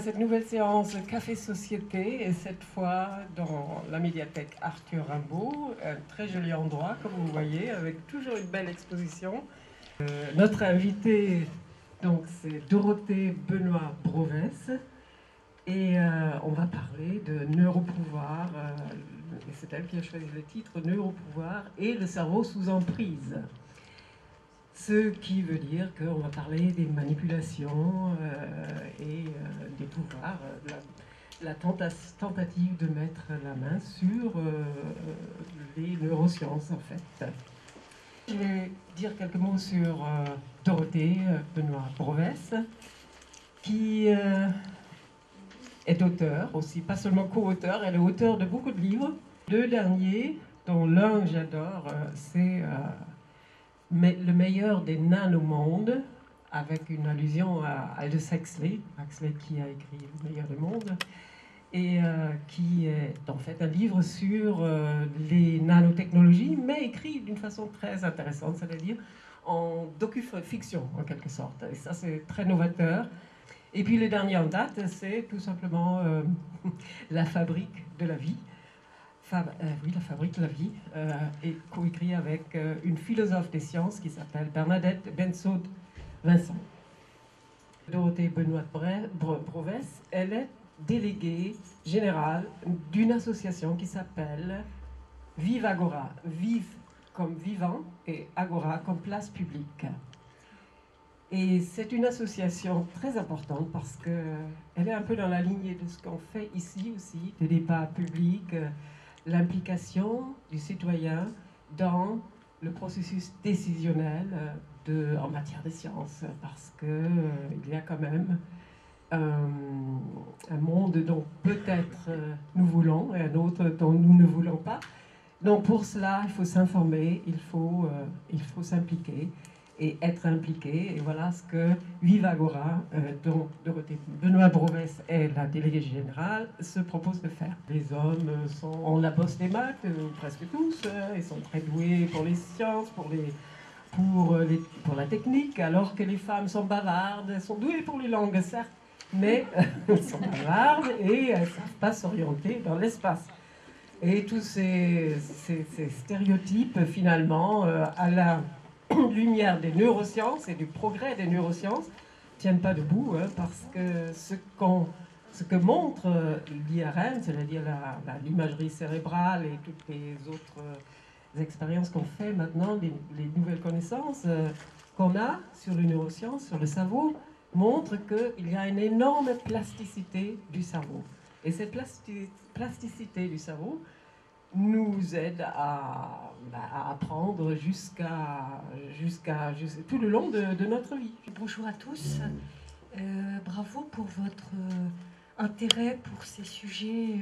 cette nouvelle séance Café Société, et cette fois dans la médiathèque Arthur Rimbaud, un très joli endroit comme vous voyez, avec toujours une belle exposition. Notre invitée, donc, c'est Dorothée Benoît Brovès, et on va parler de neuropouvoir, et c'est elle qui a choisi le titre Neuropouvoir et le cerveau sous emprise. Ce qui veut dire qu'on va parler des manipulations et des pouvoirs, la tentative de mettre la main sur les neurosciences en fait. Je vais dire quelques mots sur Dorothée Benoît Brovès, qui est auteur aussi, pas seulement co-auteur, elle est auteur de beaucoup de livres. Deux derniers, dont l'un j'adore, c'est le meilleur des nanomondes, avec une allusion à Aldous Huxley qui a écrit Le meilleur des mondes, et qui est en fait un livre sur les nanotechnologies, mais écrit d'une façon très intéressante, c'est-à-dire en docu-fiction en quelque sorte. Et ça, c'est très novateur. Et puis le dernier en date, c'est tout simplement La fabrique de la vie. Oui, La fabrique de la vie, est coécrit avec une philosophe des sciences qui s'appelle Bernadette Bensaud-Vincent. Dorothée Benoît Brovès, elle est déléguée générale d'une association qui s'appelle Vive Agora. Vive comme vivant et Agora comme place publique. Et c'est une association très importante parce qu'elle est un peu dans la lignée de ce qu'on fait ici aussi, des débats publics, l'implication du citoyen dans le processus décisionnel en matière de sciences, parce qu'il y a quand même un monde dont peut-être nous voulons et un autre dont nous ne voulons pas. Donc pour cela, il faut s'informer, il faut s'impliquer et être impliqué. Et voilà ce que Vive Agora, dont Dorothée Benoît Brovès est la déléguée générale, se propose de faire. Les hommes ont la bosse des maths, presque tous, ils sont très doués pour les sciences, pour la technique, alors que les femmes sont bavardes, elles sont douées pour les langues, certes, mais elles sont bavardes et elles ne savent pas s'orienter dans l'espace. Et tous ces stéréotypes, finalement, à la lumière des neurosciences et du progrès des neurosciences, ne tiennent pas debout, hein, parce que ce que montre l'IRM, c'est-à-dire l'imagerie cérébrale et toutes les autres expériences qu'on fait maintenant, les nouvelles connaissances qu'on a sur les neurosciences, sur le cerveau, montrent qu'il y a une énorme plasticité du cerveau. Et cette plasticité du cerveau nous aide à apprendre jusqu'à tout le long de notre vie. Bonjour à tous. Bravo pour votre intérêt pour ces sujets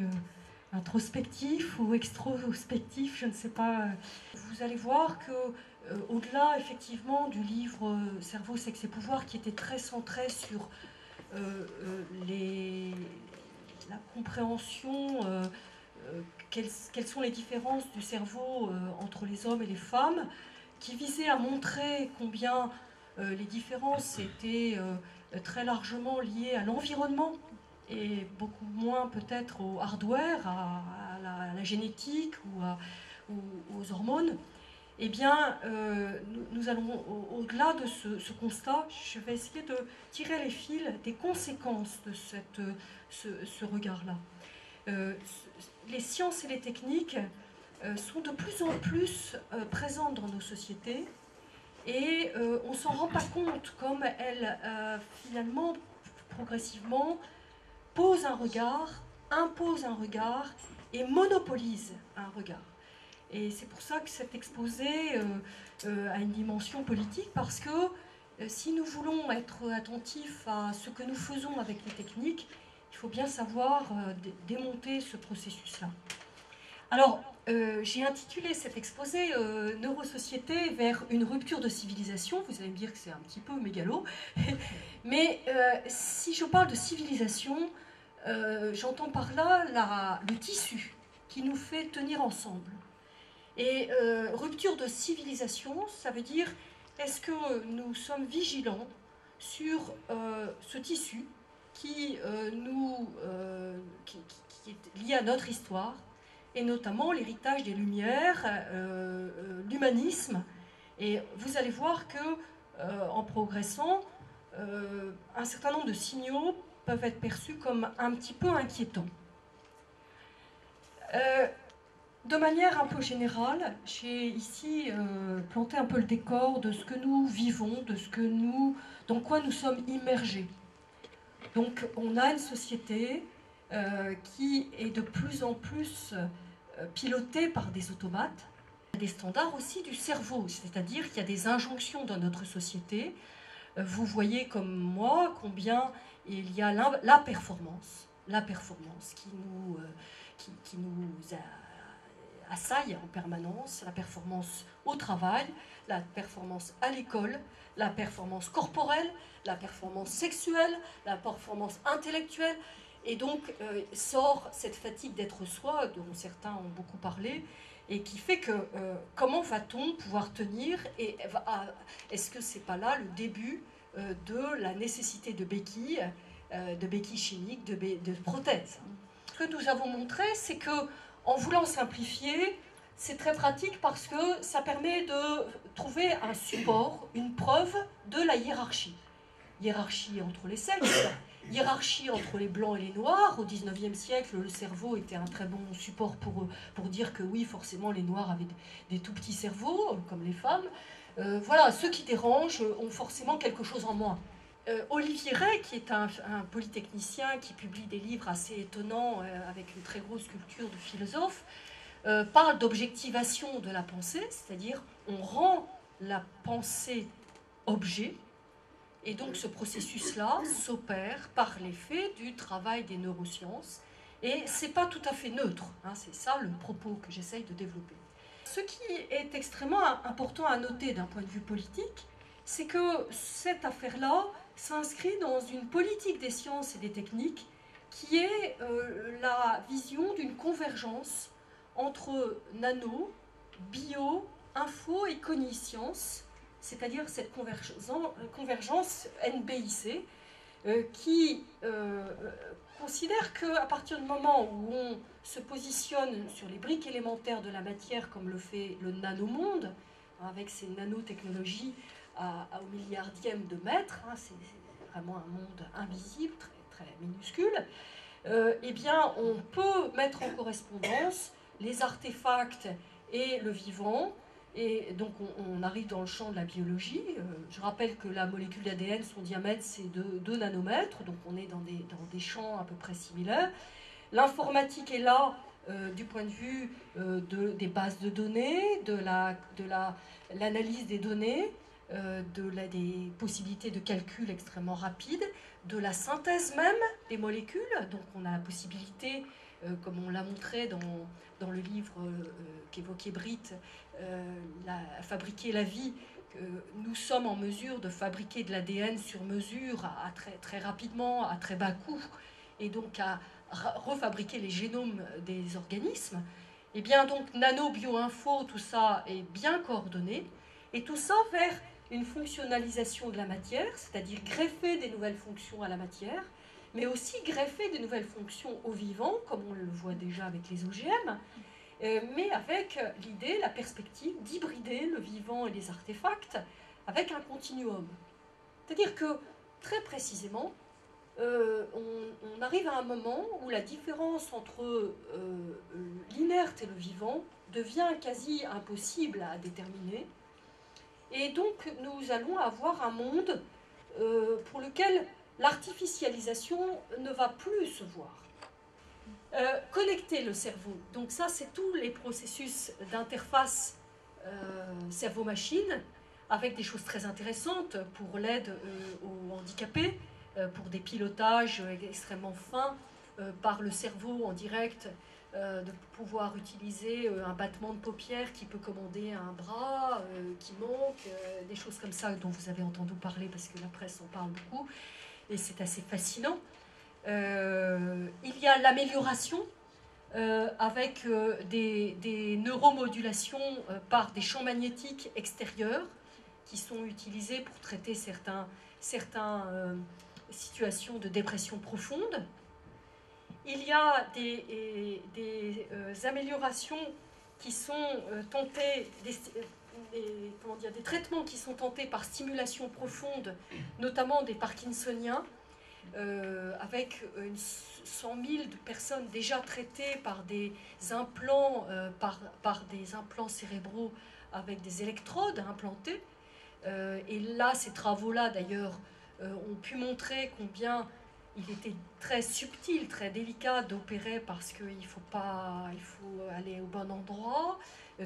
introspectifs ou extrospectifs, je ne sais pas. Vous allez voir que au-delà effectivement du livre Cerveau, sexe et pouvoir, qui était très centré sur la compréhension, quelles sont les différences du cerveau entre les hommes et les femmes, qui visait à montrer combien les différences étaient très largement liées à l'environnement et beaucoup moins peut-être au hardware, à la génétique ou aux hormones. Eh bien, nous allons au-delà de ce constat. Je vais essayer de tirer les fils des conséquences de ce regard-là. Les sciences et les techniques sont de plus en plus présentes dans nos sociétés et on ne s'en rend pas compte comme elles, finalement, progressivement, posent un regard, imposent un regard et monopolisent un regard. Et c'est pour ça que cet exposé a une dimension politique, parce que si nous voulons être attentifs à ce que nous faisons avec les techniques, il faut bien savoir démonter ce processus-là. Alors, j'ai intitulé cet exposé « Neurosociété vers une rupture de civilisation ». Vous allez me dire que c'est un petit peu mégalo. Mais si je parle de civilisation, j'entends par là le tissu qui nous fait tenir ensemble. Et rupture de civilisation, ça veut dire, est-ce que nous sommes vigilants sur ce tissu qui est lié à notre histoire, et notamment l'héritage des Lumières, l'humanisme. Et vous allez voir que, en progressant, un certain nombre de signaux peuvent être perçus comme un petit peu inquiétants. De manière un peu générale, j'ai ici planté un peu le décor de ce que nous vivons, dans quoi nous sommes immergés. Donc on a une société qui est de plus en plus pilotée par des automates, des standards aussi du cerveau, c'est-à-dire qu'il y a des injonctions dans notre société. Vous voyez comme moi combien il y a la performance qui nous assaille en permanence, la performance au travail, la performance à l'école, la performance corporelle, la performance sexuelle, la performance intellectuelle. Et donc sort cette fatigue d'être soi, dont certains ont beaucoup parlé, et qui fait que comment va-t-on pouvoir tenir, et est-ce que c'est pas là le début de la nécessité de béquilles chimiques, de prothèses. Ce que nous avons montré, c'est que en voulant simplifier, c'est très pratique parce que ça permet de trouver un support, une preuve de la hiérarchie. Hiérarchie entre les sexes, hiérarchie entre les blancs et les noirs. Au XIXe siècle, le cerveau était un très bon support pour dire que oui, forcément, les noirs avaient des tout petits cerveaux, comme les femmes. Voilà, ceux qui dérangent ont forcément quelque chose en moins. Olivier Rey, qui est un polytechnicien qui publie des livres assez étonnants avec une très grosse culture de philosophe, parle d'objectivation de la pensée, c'est-à-dire on rend la pensée objet, et donc ce processus-là s'opère par l'effet du travail des neurosciences, et c'est pas tout à fait neutre, hein, c'est ça le propos que j'essaye de développer. Ce qui est extrêmement important à noter d'un point de vue politique, c'est que cette affaire-là s'inscrit dans une politique des sciences et des techniques qui est la vision d'une convergence entre nano, bio, info et cogniscience, c'est-à-dire cette convergence NBIC, qui considère qu'à partir du moment où on se positionne sur les briques élémentaires de la matière, comme le fait le nanomonde, avec ses nanotechnologies au milliardième de mètre, hein, c'est vraiment un monde invisible, très, très minuscule, eh bien on peut mettre en correspondance les artefacts et le vivant, et donc on arrive dans le champ de la biologie. Je rappelle que la molécule d'ADN, son diamètre c'est de 2 nanomètres, donc on est dans des champs à peu près similaires. L'informatique est là du point de vue des bases de données, de l'analyse des données, des possibilités de calcul extrêmement rapides, de la synthèse même des molécules. Donc on a la possibilité, comme on l'a montré dans le livre qu'évoquait Britt, fabriquer la vie. Nous sommes en mesure de fabriquer de l'ADN sur mesure très, très rapidement, à très bas coût, et donc à refabriquer les génomes des organismes. Et bien donc nano, bio, info, tout ça est bien coordonné, et tout ça vers une fonctionnalisation de la matière, c'est-à-dire greffer des nouvelles fonctions à la matière, mais aussi greffer des nouvelles fonctions au vivant, comme on le voit déjà avec les OGM, mais avec l'idée, la perspective d'hybrider le vivant et les artefacts avec un continuum. C'est-à-dire que, très précisément, on arrive à un moment où la différence entre l'inerte et le vivant devient quasi impossible à déterminer. Et donc nous allons avoir un monde pour lequel l'artificialisation ne va plus se voir. Connecter le cerveau, donc ça c'est tous les processus d'interface cerveau-machine, avec des choses très intéressantes pour l'aide aux handicapés, pour des pilotages extrêmement fins par le cerveau en direct, de pouvoir utiliser un battement de paupières qui peut commander un bras qui manque, des choses comme ça dont vous avez entendu parler parce que la presse en parle beaucoup, et c'est assez fascinant. Il y a l'amélioration avec des neuromodulations par des champs magnétiques extérieurs qui sont utilisés pour traiter certains situation de dépression profonde. Il y a des améliorations qui sont tentées, des traitements qui sont tentés par stimulation profonde, notamment des Parkinsoniens, avec 100 000 personnes déjà traitées par des implants, par des implants cérébraux avec des électrodes implantées. Et là, ces travaux-là, d'ailleurs, ont pu montrer combien il était très subtil, très délicat d'opérer parce qu'il faut aller au bon endroit.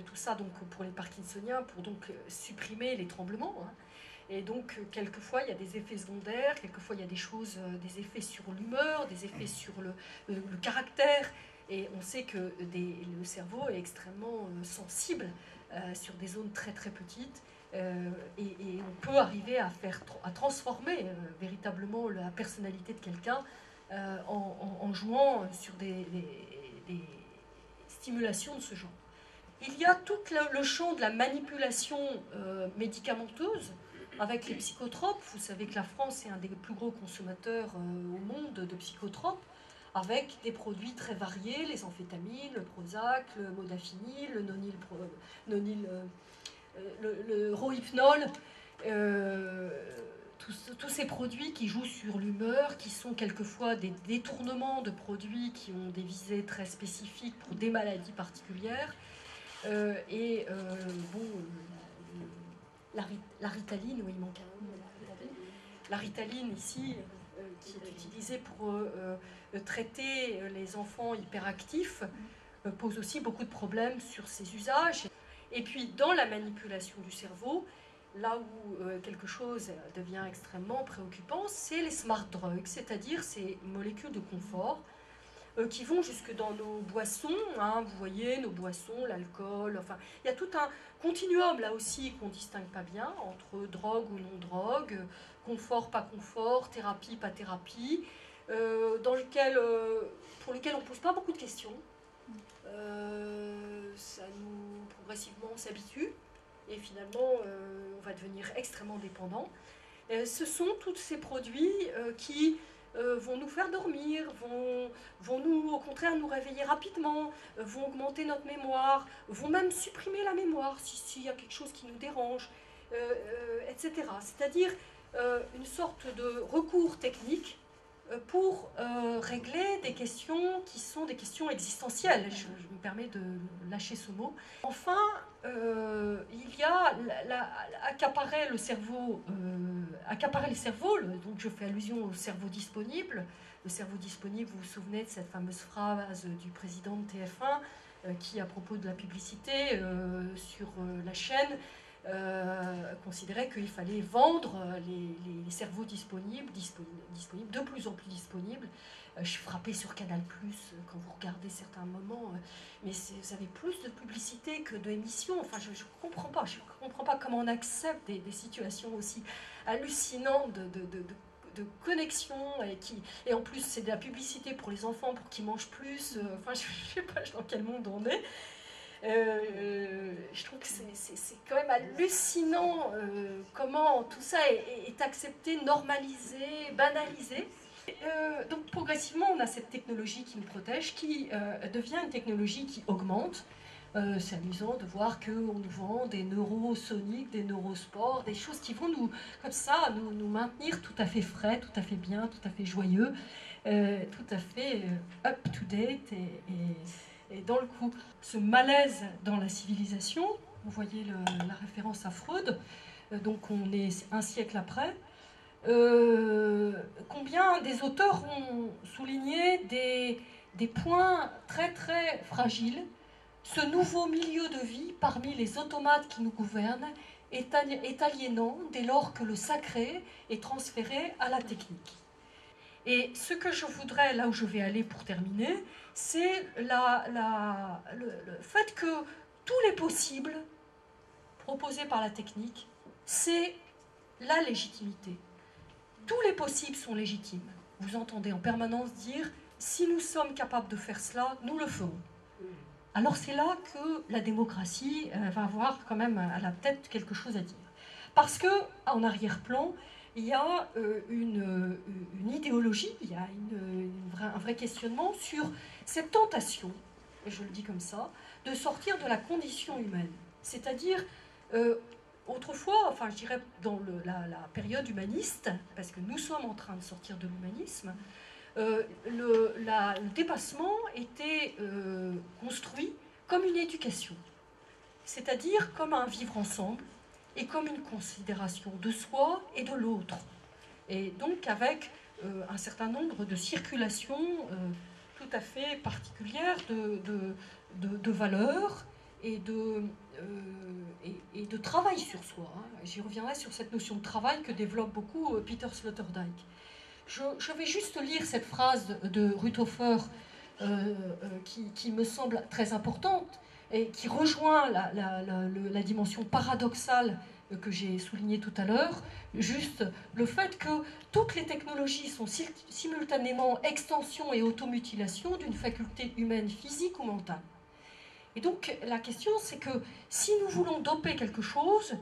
Tout ça donc pour les Parkinsoniens, pour donc supprimer les tremblements. Hein. Et donc, quelquefois, il y a des effets secondaires, quelquefois, il y a des effets sur l'humeur, des effets sur le caractère. Et on sait que le cerveau est extrêmement sensible sur des zones très très petites. Et on peut arriver à transformer véritablement la personnalité de quelqu'un en jouant sur des stimulations de ce genre. Il y a tout le champ de la manipulation médicamenteuse avec les psychotropes. Vous savez que la France est un des plus gros consommateurs au monde de psychotropes, avec des produits très variés, les amphétamines, le Prozac, le modafinil, le Rohypnol, tous ces produits qui jouent sur l'humeur, qui sont quelquefois des détournements de produits qui ont des visées très spécifiques pour des maladies particulières. La Ritaline, oui, il manque un mot. La Ritaline ici, qui est utilisée pour traiter les enfants hyperactifs, pose aussi beaucoup de problèmes sur ses usages. Et puis, dans la manipulation du cerveau, là où quelque chose devient extrêmement préoccupant, c'est les smart drugs, c'est-à-dire ces molécules de confort qui vont jusque dans nos boissons, hein, vous voyez, nos boissons, l'alcool, enfin, il y a tout un continuum là aussi qu'on ne distingue pas bien entre drogue ou non-drogue, confort, pas confort, thérapie, pas thérapie, pour lequel on ne pose pas beaucoup de questions. Ça nous, progressivement, on s'habitue et finalement, on va devenir extrêmement dépendant. Ce sont tous ces produits qui vont nous faire dormir, vont nous, au contraire, nous réveiller rapidement, vont augmenter notre mémoire, vont même supprimer la mémoire s'il y a quelque chose qui nous dérange, etc. C'est-à-dire une sorte de recours technique pour régler des questions qui sont des questions existentielles. Je me permets de lâcher ce mot. Enfin, il y a accaparer le cerveau, donc je fais allusion au cerveau disponible. Le cerveau disponible, vous vous souvenez de cette fameuse phrase du président de TF1 qui, à propos de la publicité sur la chaîne, considérait qu'il fallait vendre les cerveaux disponibles, de plus en plus disponibles. Je suis frappée sur Canal+, quand vous regardez certains moments, mais vous avez plus de publicité que d'émissions. Enfin, je ne comprends pas. Je comprends pas comment on accepte des situations aussi hallucinantes de connexion et en plus c'est de la publicité pour les enfants pour qu'ils mangent plus. Enfin, je ne sais pas dans quel monde on est. Je trouve que c'est quand même hallucinant comment tout ça est accepté, normalisé, banalisé. Donc progressivement, on a cette technologie qui nous protège, qui devient une technologie qui augmente. C'est amusant de voir qu'on nous vend des neurosoniques, des neurosports, des choses qui vont nous, comme ça, nous maintenir tout à fait frais, tout à fait bien, tout à fait joyeux, tout à fait up-to-date et dans le coup. Ce malaise dans la civilisation, vous voyez la référence à Freud, donc on est un siècle après, combien des auteurs ont souligné des points très très fragiles. Ce nouveau milieu de vie parmi les automates qui nous gouvernent est aliénant dès lors que le sacré est transféré à la technique. Et ce que je voudrais, là où je vais aller pour terminer, c'est le fait que tous les possibles proposés par la technique, c'est la légitimité. Tous les possibles sont légitimes. Vous entendez en permanence dire « si nous sommes capables de faire cela, nous le ferons ». Alors c'est là que la démocratie va avoir quand même à la tête quelque chose à dire. Parce qu'en arrière-plan, il y a une idéologie, il y a un vrai questionnement sur cette tentation, je le dis comme ça, de sortir de la condition humaine. C'est-à-dire, autrefois, enfin je dirais dans la période humaniste, parce que nous sommes en train de sortir de l'humanisme, le dépassement était construit comme une éducation, c'est-à-dire comme un vivre ensemble et comme une considération de soi et de l'autre. Et donc avec un certain nombre de circulations tout à fait particulières de valeurs et de travail sur soi. J'y reviendrai sur cette notion de travail que développe beaucoup Peter Sloterdijk. Je vais juste lire cette phrase de Ruthofer qui me semble très importante et qui rejoint la dimension paradoxale que j'ai soulignée tout à l'heure, juste le fait que toutes les technologies sont simultanément extension et automutilation d'une faculté humaine, physique ou mentale. Et donc la question c'est que si nous voulons doper quelque chose,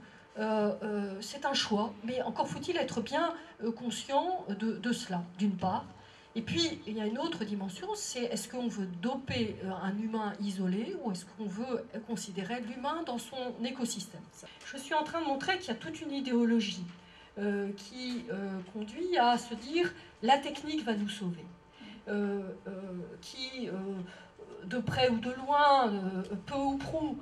c'est un choix, mais encore faut-il être bien conscient de cela, d'une part. Et puis, il y a une autre dimension, c'est est-ce qu'on veut doper un humain isolé ou est-ce qu'on veut considérer l'humain dans son écosystème. Je suis en train de montrer qu'il y a toute une idéologie qui conduit à se dire la technique va nous sauver, qui de près ou de loin, peu ou prou,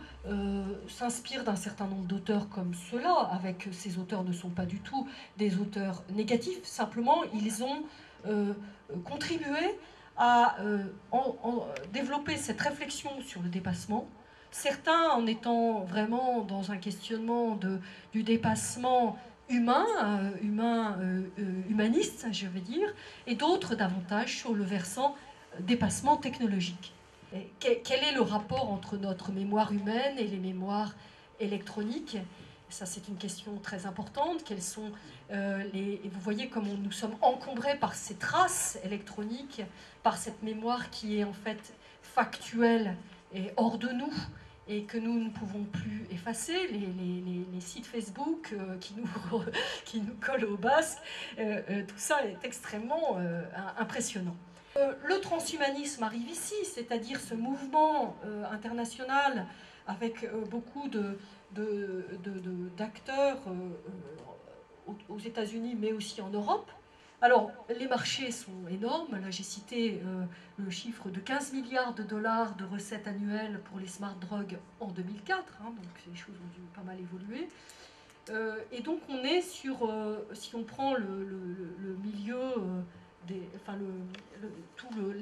s'inspire d'un certain nombre d'auteurs comme ceux-là, avec ces auteurs ne sont pas du tout des auteurs négatifs, simplement ils ont contribué à développer cette réflexion sur le dépassement, certains en étant vraiment dans un questionnement du dépassement humain, humaniste, je vais dire, et d'autres davantage sur le versant dépassement technologique. Quel est le rapport entre notre mémoire humaine et les mémoires électroniques? Ça, c'est une question très importante. Quelles sont et vous voyez comment nous sommes encombrés par ces traces électroniques, par cette mémoire qui est en fait factuelle et hors de nous, et que nous ne pouvons plus effacer, les sites Facebook qui nous collent au basque, tout ça est extrêmement impressionnant. Le transhumanisme arrive ici, c'est-à-dire ce mouvement international avec beaucoup d'acteurs aux États-Unis, mais aussi en Europe. Alors, les marchés sont énormes. Là, j'ai cité le chiffre de 15 milliards de dollars de recettes annuelles pour les smart drugs en 2004. Hein, donc, les choses ont dû pas mal évoluer. Et donc, on est sur, si on prend le milieu, les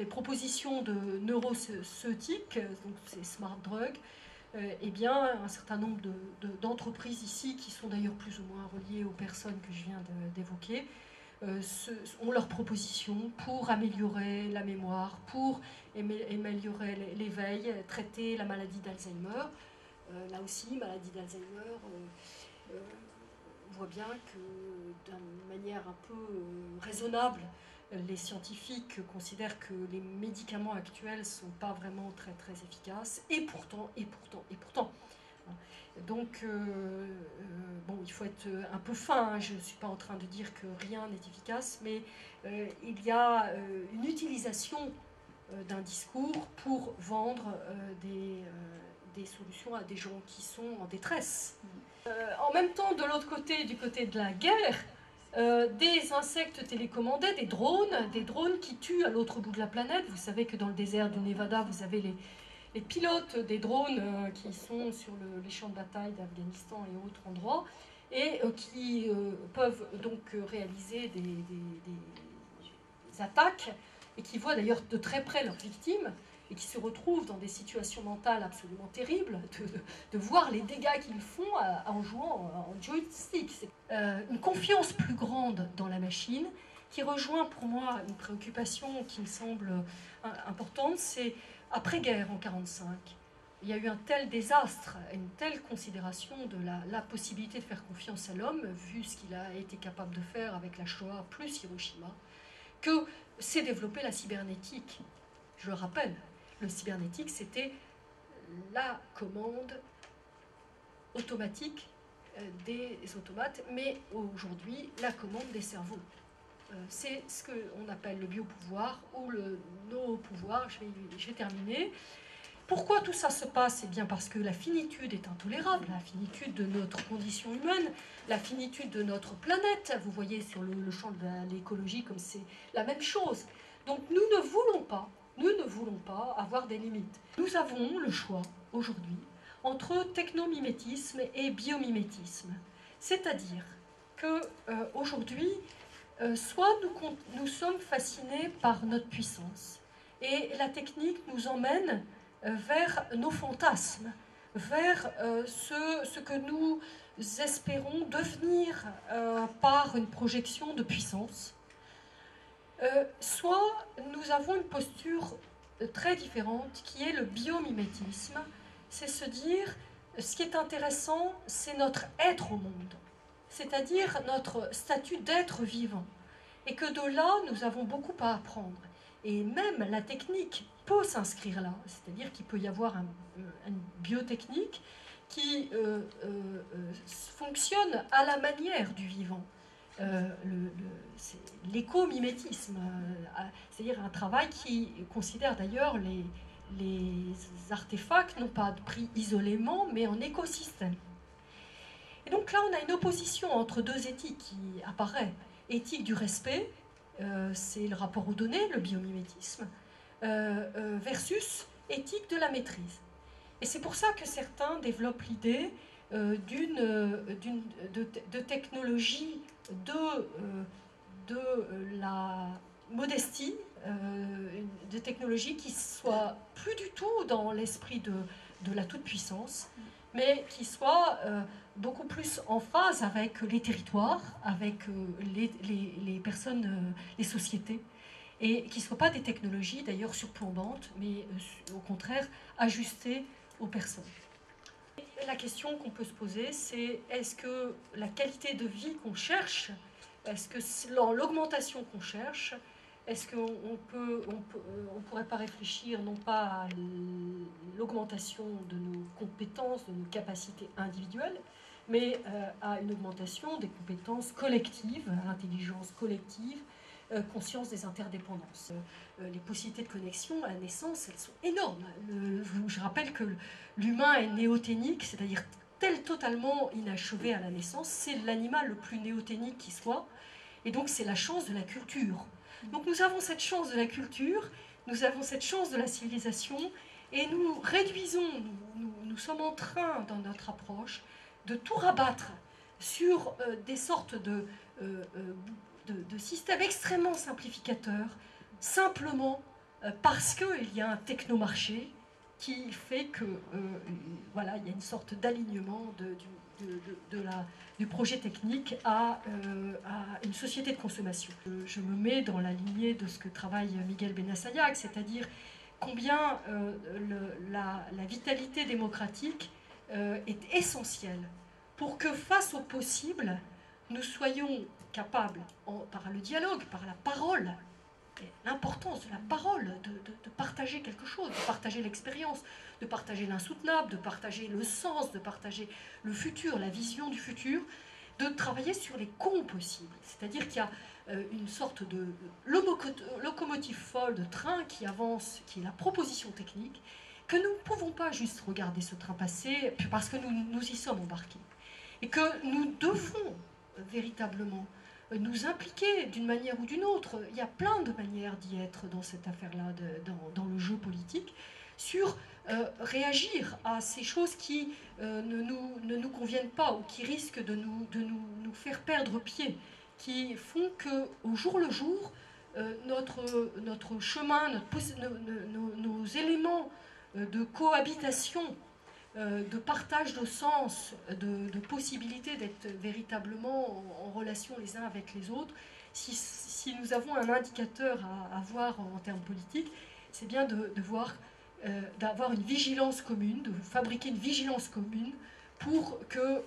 propositions de neurocéutiques, donc ces smart drugs, eh bien, un certain nombre d'entreprises ici, qui sont d'ailleurs plus ou moins reliées aux personnes que je viens d'évoquer, ont leurs propositions pour améliorer la mémoire, pour améliorer l'éveil, traiter la maladie d'Alzheimer. Là aussi, maladie d'Alzheimer, on voit bien que d'une manière un peu raisonnable, les scientifiques considèrent que les médicaments actuels ne sont pas vraiment très très efficaces, et pourtant. Donc, bon, il faut être un peu fin, hein. Je ne suis pas en train de dire que rien n'est efficace, mais il y a une utilisation d'un discours pour vendre des solutions à des gens qui sont en détresse. En même temps, de l'autre côté, du côté de la guerre, des insectes télécommandés, des drones qui tuent à l'autre bout de la planète. Vous savez que dans le désert du Nevada, vous avez les pilotes des drones qui sont sur les champs de bataille d'Afghanistan et autres endroits, et qui peuvent donc réaliser des attaques, et qui voient d'ailleurs de très près leurs victimes, et qui se retrouvent dans des situations mentales absolument terribles, de voir les dégâts qu'ils font en jouant en joystick. Une confiance plus grande dans la machine, qui rejoint pour moi une préoccupation qui me semble importante, c'est après-guerre en 1945. Il y a eu un tel désastre, une telle considération de la possibilité de faire confiance à l'homme, vu ce qu'il a été capable de faire avec la Shoah plus Hiroshima, que s'est développée la cybernétique. Je le rappelle, le cybernétique, c'était la commande automatique des automates, mais aujourd'hui la commande des cerveaux. C'est ce qu'on appelle le biopouvoir ou le no-pouvoir. Je vais terminer. Pourquoi tout ça se passe? Eh bien parce que la finitude est intolérable, la finitude de notre condition humaine, la finitude de notre planète. Vous voyez sur le champ de l'écologie comme c'est la même chose. Donc nous ne voulons pas avoir des limites. Nous avons le choix aujourd'hui entre technomimétisme et biomimétisme. C'est-à-dire qu'aujourd'hui, soit nous sommes fascinés par notre puissance et la technique nous emmène vers nos fantasmes, vers ce que nous espérons devenir par une projection de puissance. Soit nous avons une posture très différente qui est le biomimétisme, c'est se dire ce qui est intéressant, c'est notre être au monde, c'est-à-dire notre statut d'être vivant, et que de là nous avons beaucoup à apprendre. Et même la technique peut s'inscrire là, c'est-à-dire qu'il peut y avoir une biotechnique qui fonctionne à la manière du vivant. L'écomimétisme, c'est-à-dire un travail qui considère d'ailleurs les artefacts non pas pris isolément, mais en écosystème. Et donc là, on a une opposition entre deux éthiques qui apparaît. Éthique du respect, c'est le rapport aux données, le biomimétisme, versus éthique de la maîtrise. Et c'est pour ça que certains développent l'idée de technologie de la modestie, de technologie qui soit plus du tout dans l'esprit de la toute-puissance, mais qui soit beaucoup plus en phase avec les territoires, avec les personnes, les sociétés, et qui ne soient pas des technologies d'ailleurs surplombantes, mais au contraire ajustées aux personnes. La question qu'on peut se poser, c'est est-ce que la qualité de vie qu'on cherche, est-ce que l'augmentation qu'on cherche, est-ce qu'on on pourrait pas réfléchir non pas à l'augmentation de nos compétences, de nos capacités individuelles, mais à une augmentation des compétences collectives, intelligence collective, conscience des interdépendances. Les possibilités de connexion à la naissance, elles sont énormes. Je rappelle que l'humain est néothénique, c'est-à-dire totalement inachevé à la naissance. C'est l'animal le plus néothénique qui soit. Et donc c'est la chance de la culture. Donc nous avons cette chance de la culture, nous avons cette chance de la civilisation, et nous réduisons, nous sommes en train, dans notre approche, de tout rabattre sur des sortes de systèmes extrêmement simplificateurs, simplement parce qu'il y a un technomarché qui fait que voilà, il y a une sorte d'alignement du projet technique à une société de consommation. Je me mets dans la lignée de ce que travaille Miguel Benassaillac, c'est-à-dire combien la vitalité démocratique est essentielle pour que face au possible, nous soyons capables, par le dialogue, par la parole, l'importance de la parole, de partager quelque chose, de partager l'expérience, de partager l'insoutenable, de partager le sens, de partager le futur, la vision du futur, de travailler sur les possibles. C'est-à-dire qu'il y a une sorte de locomotive folle de train qui avance, qui est la proposition technique, que nous ne pouvons pas juste regarder ce train passer parce que nous y sommes embarqués. Et que nous devons véritablement nous impliquer d'une manière ou d'une autre. Il y a plein de manières d'y être dans cette affaire-là, dans le jeu politique, sur réagir à ces choses qui ne nous conviennent pas ou qui risquent de nous faire perdre pied, qui font qu'au jour le jour, notre chemin, nos éléments de cohabitation, de partage de sens, de possibilité d'être véritablement en relation les uns avec les autres, si nous avons un indicateur à voir en termes politiques, c'est bien d'avoir une vigilance commune, de fabriquer une vigilance commune pour que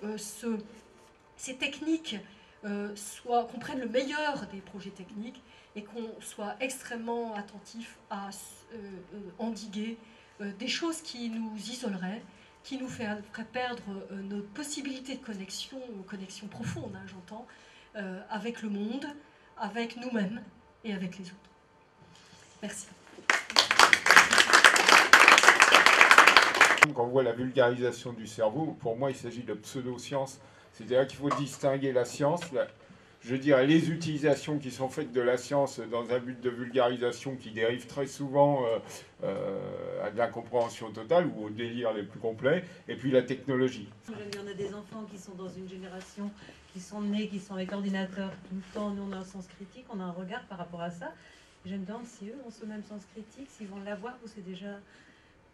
ces techniques qu'on prenne le meilleur des projets techniques et qu'on soit extrêmement attentif à endiguer des choses qui nous isoleraient, qui nous ferait perdre notre possibilité de connexion profonde, hein, j'entends, avec le monde, avec nous-mêmes et avec les autres. Merci. Quand on voit la vulgarisation du cerveau, pour moi, il s'agit de pseudo-science. C'est-à-dire qu'il faut distinguer la science, je dirais les utilisations qui sont faites de la science dans un but de vulgarisation qui dérive très souvent à de l'incompréhension totale ou au délire les plus complets, et puis la technologie. On a des enfants qui sont dans une génération, qui sont nés, qui sont avec l'ordinateur tout le temps. Nous, on a un sens critique, on a un regard par rapport à ça. Je me demande si eux ont ce même sens critique, s'ils vont l'avoir, ou c'est déjà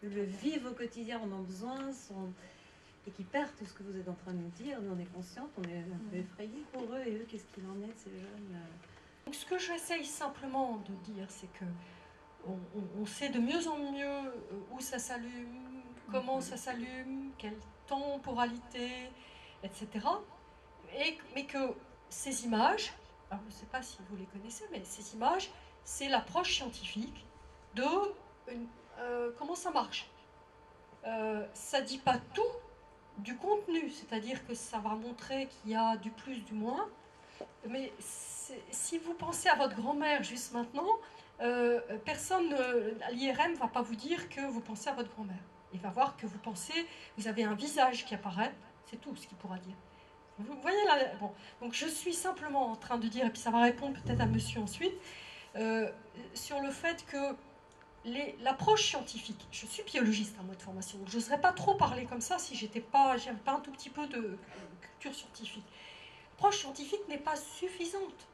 le vivre au quotidien, on en a besoin, et qui perdent tout ce que vous êtes en train de nous dire. Nous, on est conscientes, on est un peu effrayés pour eux, et eux, qu'est-ce qu'il en est de ces jeunes? Donc, ce que j'essaye simplement de dire, c'est que on sait de mieux en mieux où ça s'allume, comment ça s'allume, quelle temporalité, etc. Mais que ces images, alors je ne sais pas si vous les connaissez, mais ces images, c'est l'approche scientifique de comment ça marche. Ça ne dit pas tout du contenu, c'est-à-dire que ça va montrer qu'il y a du plus, du moins, mais si vous pensez à votre grand-mère juste maintenant, personne à l'IRM ne va pas vous dire que vous pensez à votre grand-mère. Il va voir que vous avez un visage qui apparaît, c'est tout ce qu'il pourra dire. Vous voyez là, bon. Donc je suis simplement en train de dire, et puis ça va répondre peut-être à monsieur ensuite, sur le fait que l'approche scientifique, je suis biologiste à moi de formation, donc je n'oserais pas trop parler comme ça si j'avais pas un tout petit peu de culture scientifique. L'approche scientifique n'est pas suffisante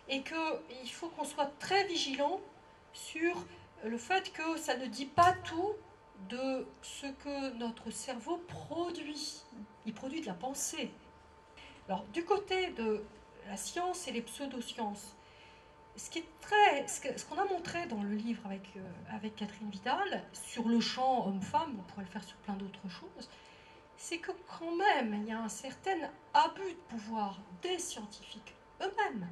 et qu'il faut qu'on soit très vigilant sur le fait que ça ne dit pas tout de ce que notre cerveau produit. Il produit de la pensée. Alors, du côté de la science et les pseudosciences, ce qu'on a montré dans le livre avec Catherine Vidal, sur le champ homme-femme, on pourrait le faire sur plein d'autres choses, c'est que quand même, il y a un certain abus de pouvoir des scientifiques eux-mêmes,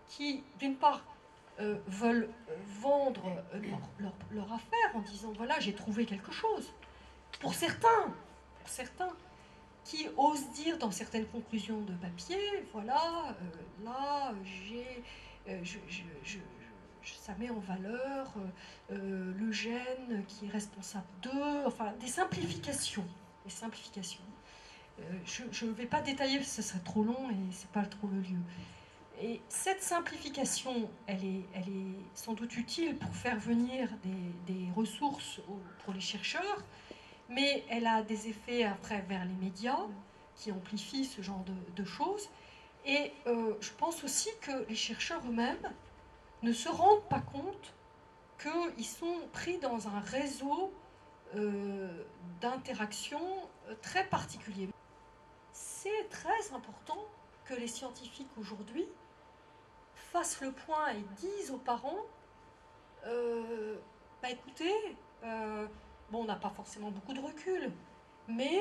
qui, d'une part, veulent vendre leur affaire en disant, voilà, j'ai trouvé quelque chose. Pour certains, qui osent dire dans certaines conclusions de papier, voilà, là, ça met en valeur le gène qui est responsable d'eux, enfin, des simplifications. Je ne vais pas détailler parce que ce serait trop long et ce n'est pas trop le lieu. Et cette simplification, elle est sans doute utile pour faire venir des ressources pour les chercheurs, mais elle a des effets après vers les médias qui amplifient ce genre de choses. Et je pense aussi que les chercheurs eux-mêmes ne se rendent pas compte qu'ils sont pris dans un réseau d'interaction très particulier. C'est très important que les scientifiques aujourd'hui fassent le point et disent aux parents bah écoutez, bon, on n'a pas forcément beaucoup de recul, mais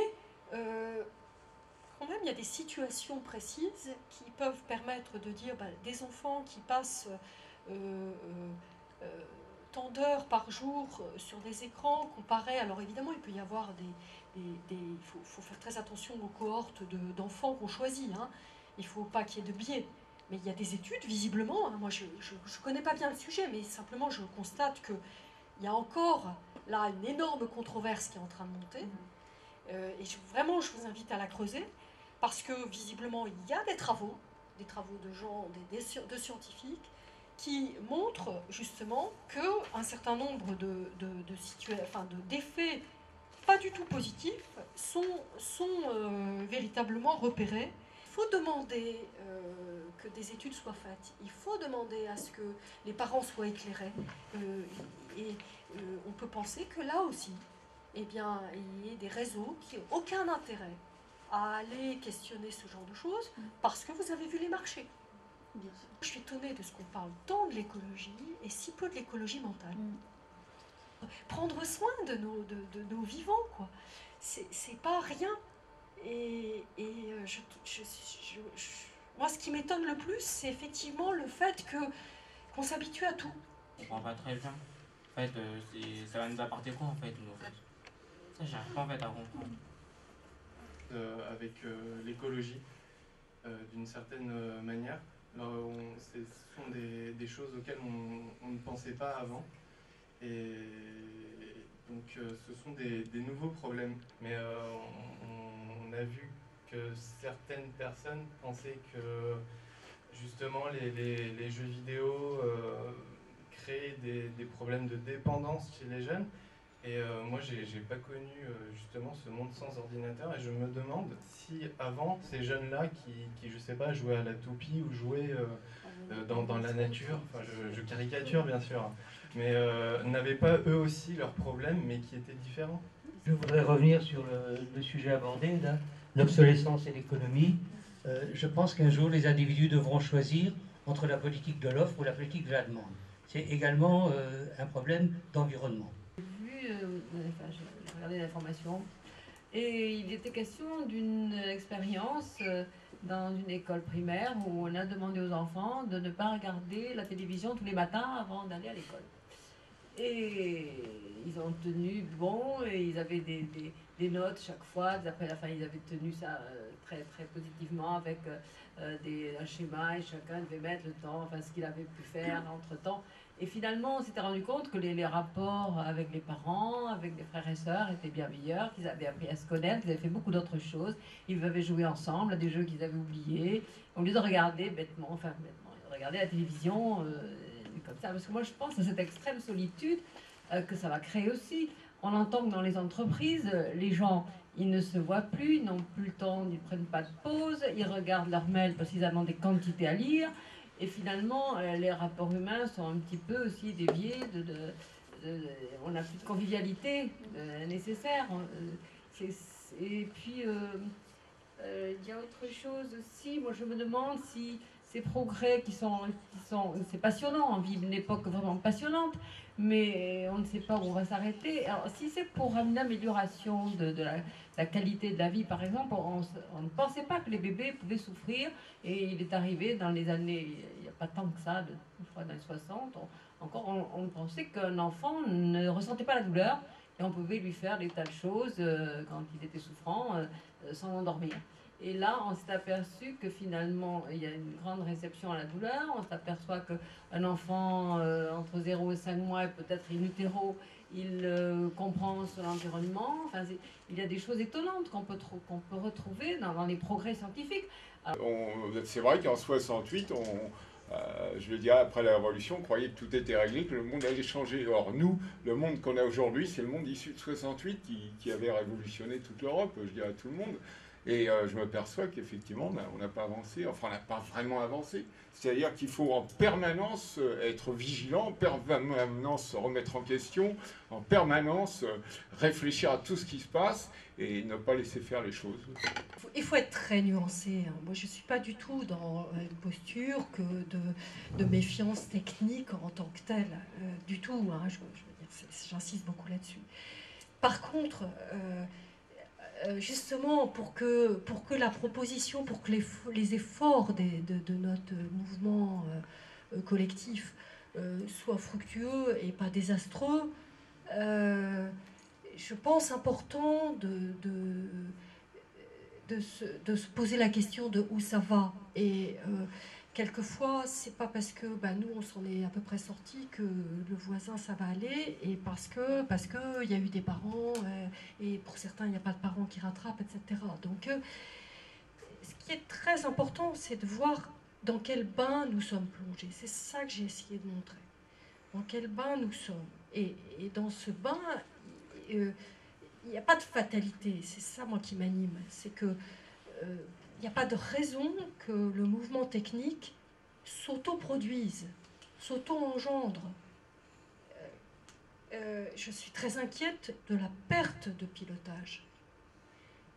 quand même il y a des situations précises qui peuvent permettre de dire bah, des enfants qui passent tant d'heures par jour sur des écrans comparé, alors évidemment il peut y avoir il faut faire très attention aux cohortes d'enfants qu'on choisit, hein. Il ne faut pas qu'il y ait de biais. Mais il y a des études, visiblement, hein, moi je ne connais pas bien le sujet, mais simplement je constate qu'il y a encore là une énorme controverse qui est en train de monter. Et vraiment je vous invite à la creuser, parce que visiblement il y a des travaux de gens, de scientifiques, qui montrent justement qu'un certain nombre d'effets pas du tout positifs sont véritablement repérés. Il faut demander que des études soient faites, il faut demander à ce que les parents soient éclairés, et on peut penser que là aussi, eh bien, il y a des réseaux qui n'ont aucun intérêt à aller questionner ce genre de choses, parce que vous avez vu les marchés. Bien sûr. Je suis étonnée de ce qu'on parle tant de l'écologie et si peu de l'écologie mentale. Prendre soin de nos vivants, quoi. C'est pas rien. Et moi, ce qui m'étonne le plus, c'est effectivement le fait qu'on s'habitue à tout. On comprend pas très bien. En fait, ça va nous apporter quoi, en fait, nous, en fait Ça, j'arrive pas en fait à comprendre. Avec l'écologie, d'une certaine manière. Ce sont des choses auxquelles on ne pensait pas avant. Et donc ce sont des nouveaux problèmes. Mais on a vu que certaines personnes pensaient que justement les jeux vidéo créaient des problèmes de dépendance chez les jeunes. Et moi, j'ai pas connu justement ce monde sans ordinateur, et je me demande si avant, ces jeunes-là qui je sais pas, jouaient à la toupie ou jouaient dans la nature, enfin je caricature bien sûr, mais n'avaient pas eux aussi leurs problèmes, mais qui étaient différents. Je voudrais revenir sur le sujet abordé, l'obsolescence et l'économie. Je pense qu'un jour, les individus devront choisir entre la politique de l'offre ou la politique de la demande. C'est également un problème d'environnement. J'ai regardé l'information et il était question d'une expérience dans une école primaire où on a demandé aux enfants de ne pas regarder la télévision tous les matins avant d'aller à l'école. Et ils ont tenu bon et ils avaient des notes chaque fois. Après la fin, ils avaient tenu ça très, très positivement avec un schéma, et chacun devait mettre le temps, enfin ce qu'il avait pu faire entre-temps. Et finalement, on s'était rendu compte que les rapports avec les parents, avec les frères et sœurs étaient bien meilleurs, qu'ils avaient appris à se connaître, qu'ils avaient fait beaucoup d'autres choses. Ils avaient joué ensemble à des jeux qu'ils avaient oubliés. Au lieu de regarder bêtement, de regarder la télévision comme ça. Parce que moi, je pense à cette extrême solitude que ça va créer aussi. On entend que dans les entreprises, les gens, ils ne se voient plus, ils n'ont plus le temps, ils ne prennent pas de pause, ils regardent leur mail parce qu'ils ont des quantités à lire. Et finalement, les rapports humains sont un petit peu aussi déviés. On n'a plus de convivialité nécessaire. Et puis, il y a autre chose aussi. Moi, je me demande si ces progrès c'est passionnant. On vit une époque vraiment passionnante, mais on ne sait pas où on va s'arrêter. Alors, si c'est pour une amélioration de la qualité de la vie, par exemple, on ne pensait pas que les bébés pouvaient souffrir, et il est arrivé dans les années, il n'y a pas tant que ça, je crois dans les 60, on pensait qu'un enfant ne ressentait pas la douleur, et on pouvait lui faire des tas de choses quand il était souffrant, sans l'endormir. Et là, on s'est aperçu que finalement, il y a une grande réception à la douleur. On s'aperçoit qu'un enfant entre 0 et 5 mois, peut-être in utero, il comprend son environnement. Enfin, il y a des choses étonnantes qu'on peut retrouver dans les progrès scientifiques. C'est vrai qu'en 68, je le dirais, après la Révolution, on croyait que tout était réglé, que le monde allait changer. Or, nous, le monde qu'on a aujourd'hui, c'est le monde issu de 68 qui avait révolutionné toute l'Europe, je dirais tout le monde. Et je me perçois qu'effectivement, on n'a pas avancé, enfin on n'a pas vraiment avancé. C'est-à-dire qu'il faut en permanence être vigilant, en permanence se remettre en question, en permanence réfléchir à tout ce qui se passe et ne pas laisser faire les choses. Il faut être très nuancé. Moi, je ne suis pas du tout dans une posture de méfiance technique en tant que telle. Du tout. Je veux dire, j'insiste beaucoup là-dessus. Par contre... justement pour que la proposition, pour que les efforts de notre mouvement collectif soient fructueux et pas désastreux, je pense important de se poser la question de où ça va. Et quelquefois, c'est pas parce que nous, on s'en est à peu près sortis que le voisin, ça va aller, et parce que il y a eu des parents, et pour certains, il n'y a pas de parents qui rattrapent, etc. Donc, ce qui est très important, c'est de voir dans quel bain nous sommes plongés. C'est ça que j'ai essayé de montrer. Dans quel bain nous sommes. Et dans ce bain, il n'y a pas de fatalité. C'est ça, moi, qui m'anime. C'est que... il n'y a pas de raison que le mouvement technique s'auto-produise, s'auto-engendre. Je suis très inquiète de la perte de pilotage.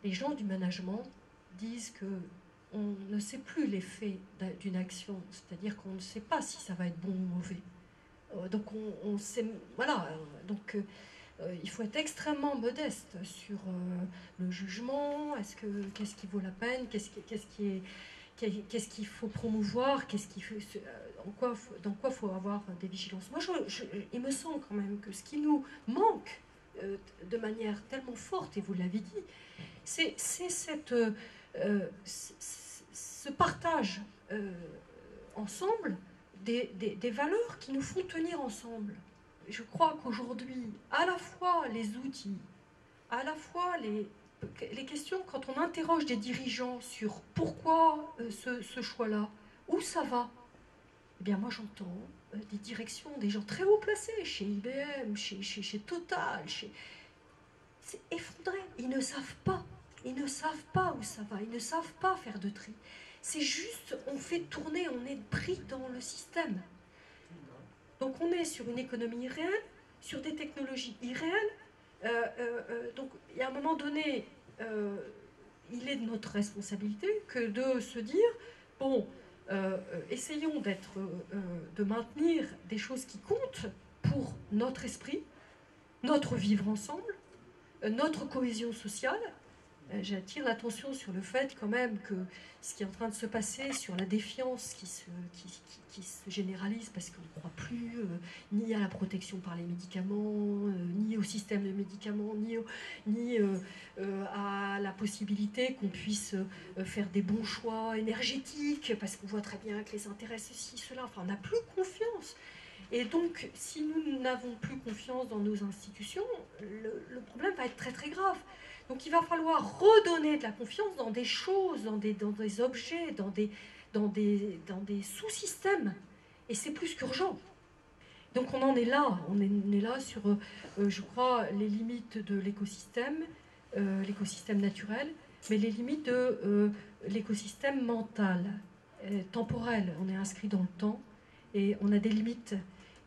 Les gens du management disent qu'on ne sait plus l'effet d'une action, c'est-à-dire qu'on ne sait pas si ça va être bon ou mauvais. Donc on sait, voilà, donc il faut être extrêmement modeste sur le jugement. Qu'est-ce qui vaut la peine, qu'est-ce qu'il faut promouvoir, dans quoi il faut avoir des vigilances. Moi, il me semble quand même que ce qui nous manque de manière tellement forte, et vous l'avez dit, c'est ce partage ensemble des valeurs qui nous font tenir ensemble. Je crois qu'aujourd'hui, à la fois les outils, à la fois les questions, quand on interroge des dirigeants sur pourquoi ce choix-là, où ça va, eh bien moi j'entends des directions, des gens très haut placés, chez IBM, chez Total, c'est effondré. Ils ne savent pas. Ils ne savent pas où ça va. Ils ne savent pas faire de tri. C'est juste, on fait tourner, on est pris dans le système. Donc on est sur une économie irréelle, sur des technologies irréelles. Donc il y a un moment donné, il est de notre responsabilité que de se dire, bon, essayons de maintenir des choses qui comptent pour notre esprit, notre vivre ensemble, notre cohésion sociale. J'attire l'attention sur le fait quand même que ce qui est en train de se passer sur la défiance qui se généralise parce qu'on ne croit plus ni à la protection par les médicaments, ni au système de médicaments, ni à la possibilité qu'on puisse faire des bons choix énergétiques parce qu'on voit très bien que les intérêts ceci, cela, enfin on n'a plus confiance. Et donc, si nous n'avons plus confiance dans nos institutions, le problème va être très très grave. Donc il va falloir redonner de la confiance dans des choses, dans des objets, dans des sous-systèmes. Et c'est plus qu'urgent. Donc on en est là. On est là sur, je crois, les limites de l'écosystème naturel, mais les limites de l'écosystème mental, temporel. On est inscrit dans le temps et on a des limites.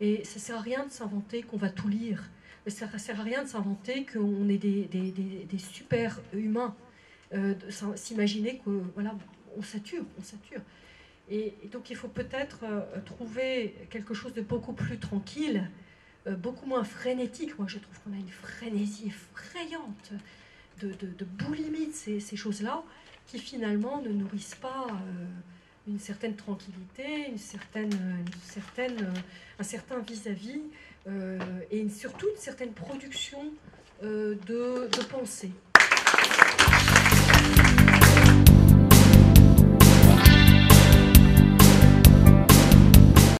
Et ça ne sert à rien de s'inventer qu'on va tout lire. Ça ne sert à rien de s'inventer qu'on est des super humains, s'imaginer que voilà, on sature. Et donc il faut peut-être trouver quelque chose de beaucoup plus tranquille, beaucoup moins frénétique. Moi je trouve qu'on a une frénésie effrayante de boulimie de ces choses-là qui finalement ne nourrissent pas une certaine tranquillité, un certain vis-à-vis et surtout une certaine production de pensée.